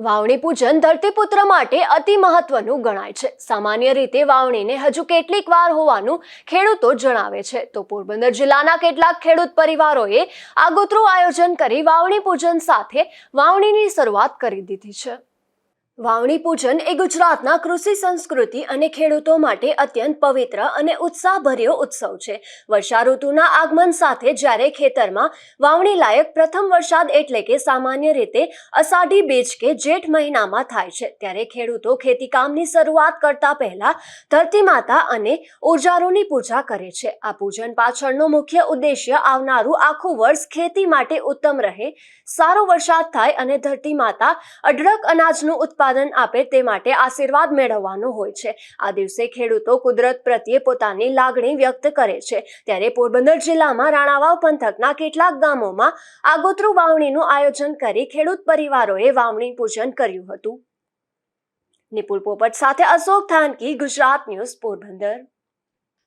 વાવણી પૂજન ધરતીપુત્ર માટે અતિ મહત્વનું ગણાય છે। સામાન્ય રીતે વાવણીને હજુ કેટલીક વાર હોવાનું ખેડૂતો જણાવે છે। તો પોરબંદર જિલ્લાના કેટલાક ખેડૂત પરિવારોએ આગોતરું આયોજન કરી વાવણી પૂજન સાથે વાવણીની શરૂઆત કરી દીધી છે। વાવણી પૂજન એ ગુજરાતના કૃષિ સંસ્કૃતિ અને ખેડૂતો માટે અત્યંત પવિત્ર અને ઉત્સાહભર્યો ઉત્સવ છે। વર્ષા ઋતુના આગમન સાથે જ્યારે ખેતરમાં વાવણી લાયક પ્રથમ વરસાદ એટલે કે સામાન્ય રીતે અષાઢી બીજ કે જેઠ મહિનામાં થાય છે, ત્યારે ખેડૂતો ખેતીકામની શરૂઆત કરતા પહેલા ધરતી માતા અને ઉર્જારોની પૂજા કરે છે। આ પૂજન પાછળનો મુખ્ય ઉદ્દેશ્ય આવનારું આખું વર્ષ ખેતી માટે ઉત્તમ રહે, સારો વરસાદ થાય અને ધરતી માતા અઢળક અનાજનું ઉત્પાદન આપે તે માટે આશીર્વાદ મેળવવાનો હોય છે। આ દિવસે ખેડૂતો કુદરત પ્રત્યે પોતાની લાગણી વ્યક્ત કરે છે। ત્યારે પોરબંદર જિલ્લામાં રાણાવાવ પંથકના કેટલાક ગામોમાં આગોતરું વાવણીનું આયોજન કરી ખેડૂત પરિવારોએ વાવણી પૂજન કર્યું હતું। નિપુલ પોપટ સાથે અશોક થાનકી, ગુજરાત ન્યૂઝ, પોરબંદર।